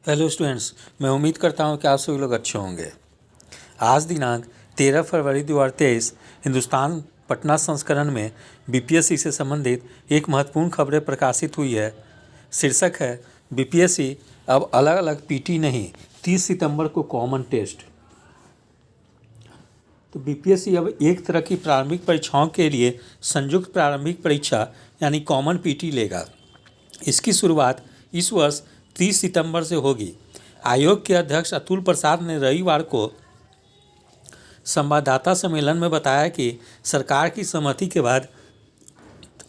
Hello students, मैं उम्मीद करता हूं कि आप सभी लोग अच्छे होंगे। आज दिनांक 13 फरवरी 2023 हिंदुस्तान पटना संस्करण में बीपीएससी से संबंधित एक महत्वपूर्ण खबरें प्रकाशित हुई है। शीर्षक है बीपीएससी अब अलग अलग पीटी नहीं, 30 सितंबर को कॉमन टेस्ट। तो बीपीएससी अब एक तरह की प्रारंभिक परीक्षाओं के लिए संयुक्त प्रारंभिक परीक्षा यानी कॉमन पीटी लेगा। इसकी शुरुआत इस वर्ष 30 सितंबर से होगी। आयोग के अध्यक्ष अतुल प्रसाद ने रविवार को संवाददाता सम्मेलन में बताया कि सरकार की सहमति के बाद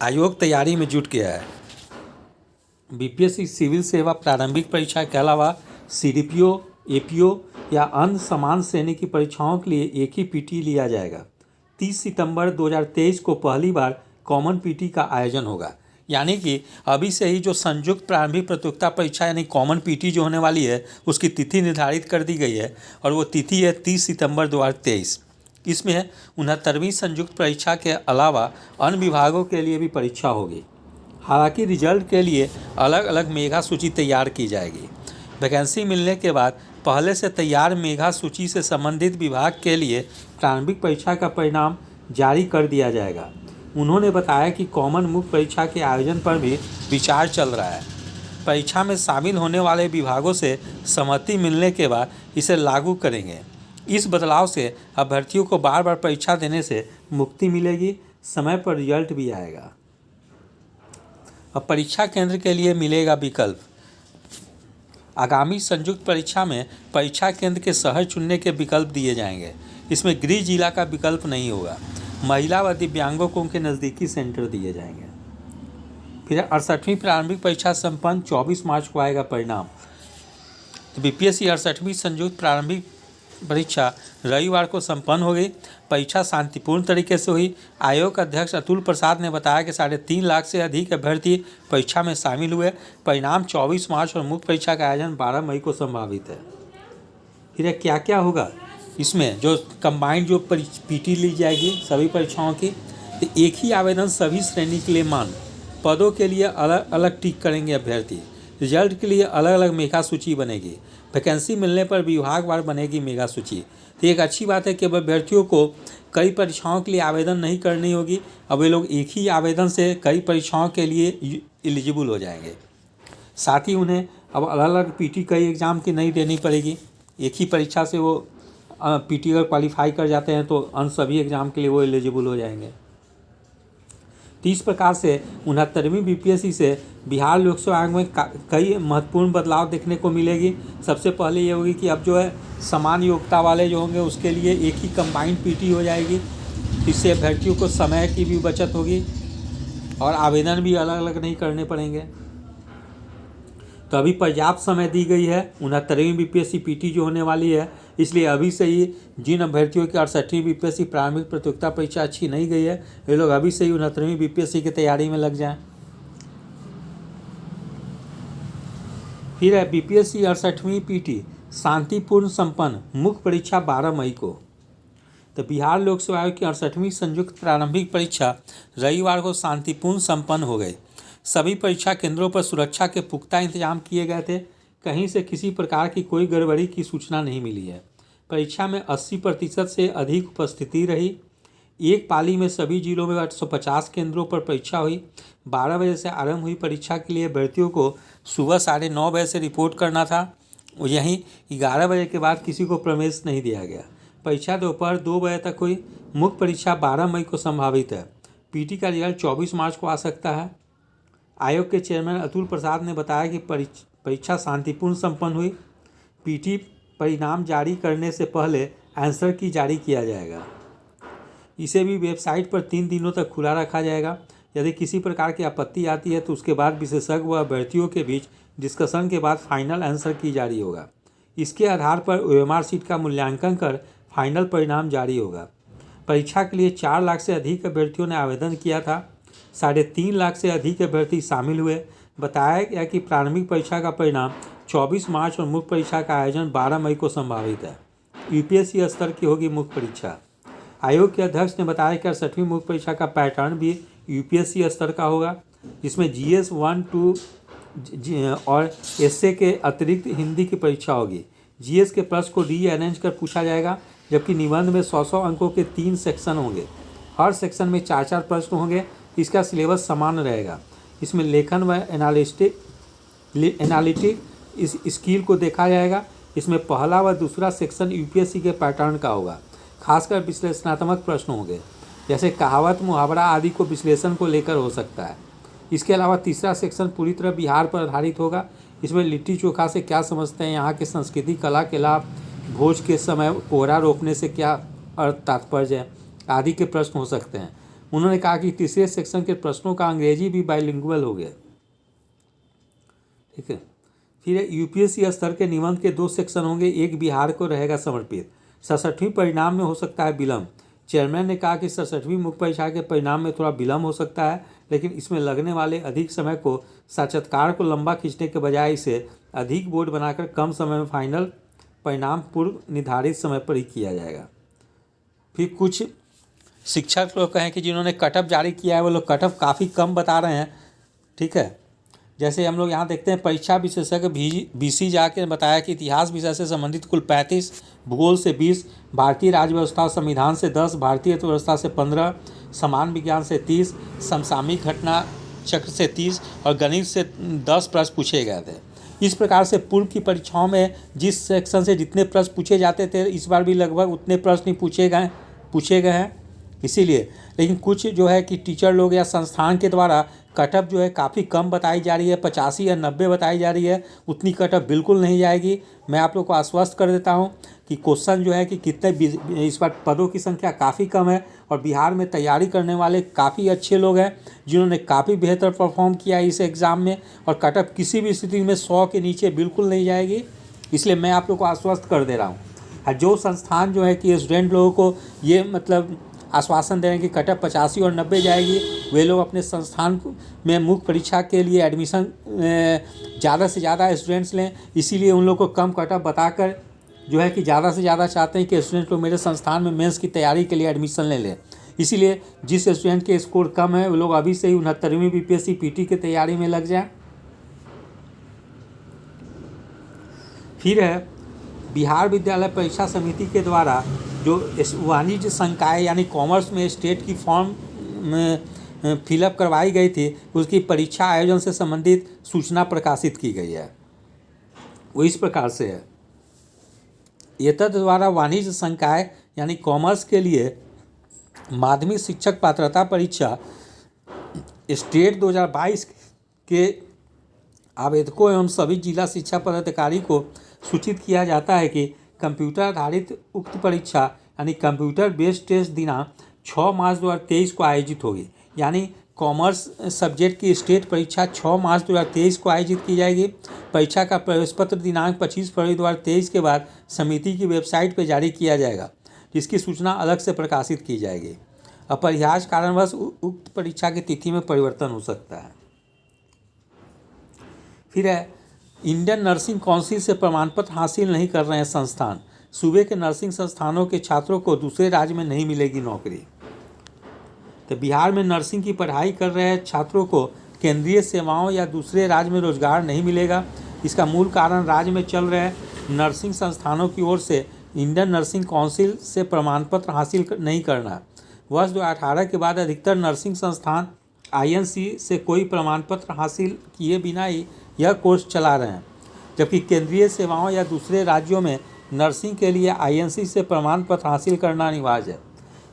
आयोग तैयारी में जुट गया है। बीपीएससी सिविल सेवा प्रारंभिक परीक्षा के अलावा सीडीपीओ, एपीओ या अन्य समान श्रेणी की परीक्षाओं के लिए एक ही पीटी लिया जाएगा। 30 सितंबर 2023 को पहली बार कॉमन पीटी का आयोजन होगा, यानी कि अभी से ही जो संयुक्त प्रारंभिक प्रतियोगिता परीक्षा यानी कॉमन पीटी जो होने वाली है उसकी तिथि निर्धारित कर दी गई है और वो तिथि है 30 सितंबर 2023। इसमें 69वीं संयुक्त परीक्षा के अलावा अन्य विभागों के लिए भी परीक्षा होगी। हालांकि रिजल्ट के लिए अलग अलग मेगा सूची तैयार की जाएगी। वैकेंसी मिलने के बाद पहले से तैयार मेगा सूची से संबंधित विभाग के लिए प्रारंभिक परीक्षा का परिणाम जारी कर दिया जाएगा। उन्होंने बताया कि कॉमन मुख्य परीक्षा के आयोजन पर भी विचार चल रहा है। परीक्षा में शामिल होने वाले विभागों से सहमति मिलने के बाद इसे लागू करेंगे। इस बदलाव से अभ्यर्थियों को बार बार परीक्षा देने से मुक्ति मिलेगी, समय पर रिजल्ट भी आएगा। अब परीक्षा केंद्र के लिए मिलेगा विकल्प। आगामी संयुक्त परीक्षा में परीक्षा केंद्र के शहर चुनने के विकल्प दिए जाएंगे। इसमें गृह जिला का विकल्प नहीं होगा। महिला व दिव्यांगों को उनके नज़दीकी सेंटर दिए जाएंगे। फिर 68वीं प्रारंभिक परीक्षा संपन्न 24 मार्च को आएगा परिणाम। तो बीपीएससी 68वीं संयुक्त प्रारंभिक परीक्षा रविवार को संपन्न हो गई। परीक्षा शांतिपूर्ण तरीके से हुई। आयोग अध्यक्ष अतुल प्रसाद ने बताया कि 3.5 लाख से अधिक अभ्यर्थी परीक्षा में शामिल हुए। परिणाम 24 मार्च और मुख्य परीक्षा का आयोजन 12 मई को संभावित है। फिर क्या क्या होगा इसमें, जो कंबाइंड जो पीटी ली जाएगी सभी परीक्षाओं की, तो एक ही आवेदन सभी श्रेणी के लिए मान्य। पदों के लिए अलग अलग टिक करेंगे अभ्यर्थी। रिजल्ट के लिए अलग अलग मेगा सूची बनेगी। वैकेंसी मिलने पर विभागवार बनेगी मेगा सूची। तो एक अच्छी बात है कि अब अभ्यर्थियों को कई परीक्षाओं के लिए आवेदन नहीं करनी होगी। अब वे लोग एक ही आवेदन से कई परीक्षाओं के लिए एलिजिबल हो जाएंगे। साथ ही उन्हें अब अलग अलग पीटी कई एग्ज़ाम की नहीं देनी पड़ेगी। एक ही परीक्षा से वो पीटी अगर क्वालिफाई कर जाते हैं तो अन्य सभी एग्ज़ाम के लिए वो एलिजिबल हो जाएंगे। तो इस प्रकार से 69वीं बीपीएससी से बिहार लोक सेवा आयोग में कई महत्वपूर्ण बदलाव देखने को मिलेगी। सबसे पहले ये होगी कि अब जो है समान योग्यता वाले जो होंगे उसके लिए एक ही कंबाइंड पीटी हो जाएगी। इससे अभ्यर्थियों को समय की भी बचत होगी और आवेदन भी अलग अलग नहीं करने पड़ेंगे। तो अभी पर्याप्त समय दी गई है 69वीं बीपीएससी पीटी जो होने वाली है, इसलिए अभी से ही जिन अभ्यर्थियों की 68वीं बीपीएससी प्रारंभिक प्रतियोगिता परीक्षा अच्छी नहीं गई है वे लोग अभी से ही 69वीं बीपीएससी की तैयारी में लग जाएं। फिर है बीपीएससी 68वीं पीटी शांतिपूर्ण संपन्न, मुख्य परीक्षा 12 मई को। तो बिहार लोक सेवा आयोग की 68वीं संयुक्त प्रारंभिक परीक्षा रविवार को शांतिपूर्ण संपन्न हो गई। सभी परीक्षा केंद्रों पर सुरक्षा के पुख्ता इंतजाम किए गए थे। कहीं से किसी प्रकार की कोई गड़बड़ी की सूचना नहीं मिली है। परीक्षा में 80% से अधिक उपस्थिति रही। एक पाली में सभी जिलों में 850 केंद्रों पर परीक्षा हुई। 12 बजे से आरंभ हुई परीक्षा के लिए अभ्यर्थियों को सुबह 9:30 बजे से रिपोर्ट करना था। यहीं 11 बजे के बाद किसी को प्रवेश नहीं दिया गया। परीक्षा दोपहर 2 बजे तक हुई। मुख्य परीक्षा 12 मई को संभावित है। पीटी का रिजल्ट 24 मार्च को आ सकता है। आयोग के चेयरमैन अतुल प्रसाद ने बताया कि परीक्षा शांतिपूर्ण संपन्न हुई। पीटी परिणाम जारी करने से पहले आंसर की जारी किया जाएगा। इसे भी वेबसाइट पर 3 दिनों तक खुला रखा जाएगा। यदि किसी प्रकार की आपत्ति आती है तो उसके बाद विशेषज्ञ व अभ्यर्थियों के बीच डिस्कशन के बाद फाइनल आंसर की जारी होगा। इसके आधार पर ओएमआर सीट का मूल्यांकन कर फाइनल परिणाम जारी होगा। परीक्षा के लिए 4 लाख से अधिक अभ्यर्थियों ने आवेदन किया था। 3.5 लाख से अधिक अभ्यर्थी शामिल हुए। बताया गया कि प्रारंभिक परीक्षा का परिणाम 24 मार्च और मुख्य परीक्षा का आयोजन 12 मई को संभावित है। यूपीएससी स्तर की होगी मुख्य परीक्षा। आयोग के अध्यक्ष ने बताया कि 68वीं मुख्य परीक्षा का पैटर्न भी यूपीएससी स्तर का होगा, जिसमें जीएस 1, 2 और एसए के अतिरिक्त हिंदी की परीक्षा होगी। जीएस के प्रश्न को रीअरेंज कर पूछा जाएगा, जबकि निबंध में 100 अंकों के 3 सेक्शन होंगे। हर सेक्शन में 4 प्रश्न होंगे। इसका सिलेबस समान रहेगा। इसमें लेखन व एनालिटिक इस स्किल को देखा जाएगा। इसमें पहला व दूसरा सेक्शन यूपीएससी के पैटर्न का होगा। खासकर विश्लेषणात्मक प्रश्न होंगे, जैसे कहावत, मुहावरा आदि को विश्लेषण को लेकर हो सकता है। इसके अलावा तीसरा सेक्शन पूरी तरह बिहार पर आधारित होगा। इसमें लिट्टी चोखा से क्या समझते हैं, यहाँ की संस्कृति, कला के लाभ, भोज के समय कोहरा रोकने से क्या अर्थ तात्पर्य है आदि के प्रश्न हो सकते हैं। उन्होंने कहा कि तीसरे सेक्शन के प्रश्नों का अंग्रेजी भी बाइलिंगुअल हो गया। ठीक है। फिर यूपीएससी स्तर के निबंध के 2 सेक्शन होंगे। एक बिहार को रहेगा समर्पित। 67वीं परिणाम में हो सकता है विलम्ब। चेयरमैन ने कहा कि 67वीं मुख्य परीक्षा के परिणाम में थोड़ा विलम्ब हो सकता है, लेकिन इसमें लगने वाले अधिक समय को साक्षात्कार को लंबा खींचने के बजाय इसे अधिक बोर्ड बनाकर कम समय में फाइनल परिणाम पूर्व निर्धारित समय पर ही किया जाएगा। फिर कुछ शिक्षक लोग कहें कि जिन्होंने कटअप जारी किया है वो लोग कटअप काफ़ी कम बता रहे हैं। ठीक है। जैसे हम लोग यहाँ देखते हैं, परीक्षा विशेषज्ञ बीसी जाके बताया कि इतिहास विषय से संबंधित कुल 35, भूगोल से 20, भारतीय राज्य व्यवस्था और संविधान से 10, भारतीय अर्थव्यवस्था से 15, समान विज्ञान से 30, समसामयिक घटना चक्र से 30 और गणित से 10 प्रश्न पूछे गए थे। इस प्रकार से पूर्व की परीक्षाओं में जिस सेक्शन से जितने प्रश्न पूछे जाते थे, इस बार भी लगभग उतने प्रश्न ही पूछे गए हैं। इसीलिए लेकिन कुछ जो है कि टीचर लोग या संस्थान के द्वारा कटअप जो है काफ़ी कम बताई जा रही है, 85 या 90 बताई जा रही है। उतनी कटअप बिल्कुल नहीं जाएगी। मैं आप लोग को आश्वस्त कर देता हूं कि क्वेश्चन जो है कि कितने इस बार पदों की संख्या काफ़ी कम है और बिहार में तैयारी करने वाले काफ़ी अच्छे लोग हैं जिन्होंने काफ़ी बेहतर परफॉर्म किया है इस एग्ज़ाम में, और कटअप किसी भी स्थिति में 100 के नीचे बिल्कुल नहीं जाएगी। इसलिए मैं आप लोग को आश्वस्त कर दे रहा हूँ। जो संस्थान जो है कि स्टूडेंट लोगों को ये मतलब आश्वासन दे रहे हैं कि कटअप 85 और 90 जाएगी, वे लोग अपने संस्थान में मुख्य परीक्षा के लिए एडमिशन ज़्यादा से ज़्यादा स्टूडेंट्स लें। इसीलिए उन लोग को कम कटअप बताकर जो है कि ज़्यादा से ज़्यादा चाहते हैं कि स्टूडेंट लोग मेरे संस्थान में मेंस की तैयारी के लिए एडमिशन ले लें। इसीलिए जिस स्टूडेंट के स्कोर कम है वो लोग अभी से ही 69वीं बीपीएससी पीटी की तैयारी में लग जाएं। फिर है बिहार विद्यालय परीक्षा समिति के द्वारा जो वाणिज्य संकाय यानी कॉमर्स में स्टेट की फॉर्म में फिलअप करवाई गई थी, उसकी परीक्षा आयोजन से संबंधित सूचना प्रकाशित की गई है। वो इस प्रकार से है, एतद द्वारा वाणिज्य संकाय यानी कॉमर्स के लिए माध्यमिक शिक्षक पात्रता परीक्षा स्टेट 2022 के आवेदकों एवं सभी जिला शिक्षा पदाधिकारी को सूचित किया जाता है कि कंप्यूटर आधारित उक्त परीक्षा यानी कंप्यूटर बेस्ड टेस्ट दिनांक 6 मार्च 2023 को आयोजित होगी। यानी कॉमर्स सब्जेक्ट की स्टेट परीक्षा 6 मार्च 2023 को आयोजित की जाएगी। परीक्षा का प्रवेश पत्र दिनांक 25 फरवरी 2023 के बाद समिति की वेबसाइट पर जारी किया जाएगा, जिसकी सूचना अलग से प्रकाशित की जाएगी। अपरिहार्य कारणवश उक्त परीक्षा की तिथि में परिवर्तन हो सकता है। फिर है इंडियन नर्सिंग काउंसिल से प्रमाण पत्र हासिल नहीं कर रहे हैं संस्थान। सूबे के नर्सिंग संस्थानों के छात्रों को दूसरे राज्य में नहीं मिलेगी नौकरी। तो बिहार में नर्सिंग की पढ़ाई कर रहे छात्रों को केंद्रीय सेवाओं या दूसरे राज्य में रोजगार नहीं मिलेगा। इसका मूल कारण राज्य में चल रहे नर्सिंग संस्थानों की ओर से इंडियन नर्सिंग काउंसिल से प्रमाण पत्र हासिल नहीं करना। वर्ष 2018 के बाद अधिकतर नर्सिंग संस्थान आईएनसी से कोई प्रमाण पत्र हासिल किए बिना ही यह कोर्स चला रहे हैं, जबकि केंद्रीय सेवाओं या दूसरे राज्यों में नर्सिंग के लिए आईएनसी से प्रमाण पत्र हासिल करना अनिवार्य है।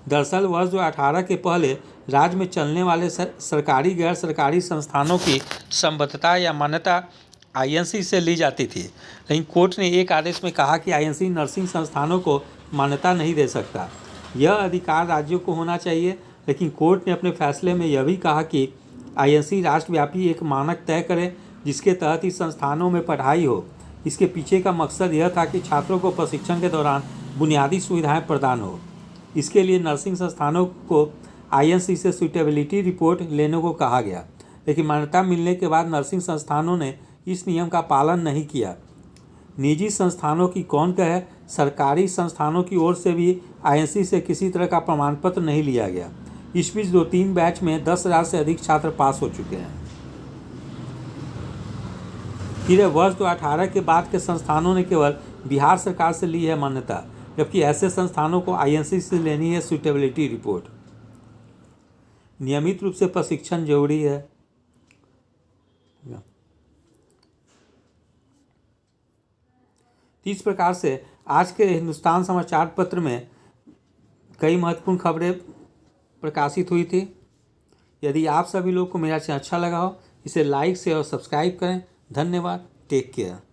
दरअसल वर्ष 2018 के पहले राज्य में चलने वाले सरकारी गैर सरकारी संस्थानों की संबद्धता या मान्यता आईएनसी से ली जाती थी, लेकिन कोर्ट ने एक आदेश में कहा कि आईएनसी नर्सिंग संस्थानों को मान्यता नहीं दे सकता। यह अधिकार राज्यों को होना चाहिए, लेकिन कोर्ट ने अपने फैसले में यह भी कहा कि आईएनसी राष्ट्रव्यापी एक मानक तय करे जिसके तहत इस संस्थानों में पढ़ाई हो। इसके पीछे का मकसद यह था कि छात्रों को प्रशिक्षण के दौरान बुनियादी सुविधाएं प्रदान हो। इसके लिए नर्सिंग संस्थानों को आईएनसी से सूटेबिलिटी रिपोर्ट लेने को कहा गया, लेकिन मान्यता मिलने के बाद नर्सिंग संस्थानों ने इस नियम का पालन नहीं किया। निजी संस्थानों की कौन कहे, सरकारी संस्थानों की ओर से भी आईएनसी से किसी तरह का प्रमाण पत्र नहीं लिया गया। इस बीच 2-3 बैच में 10,000 से अधिक छात्र पास हो चुके हैं। फिर है वर्ष 2018 के बाद के संस्थानों ने केवल बिहार सरकार से ली है मान्यता, जबकि ऐसे संस्थानों को आईएनसी से लेनी है सुटेबिलिटी रिपोर्ट। नियमित रूप से प्रशिक्षण जरूरी है। इस प्रकार से आज के हिंदुस्तान समाचार पत्र में कई महत्वपूर्ण खबरें प्रकाशित हुई थी। यदि आप सभी लोग को मेरा चैनल अच्छा लगा हो, इसे लाइक शेयर और सब्सक्राइब करें। धन्यवाद। Take care.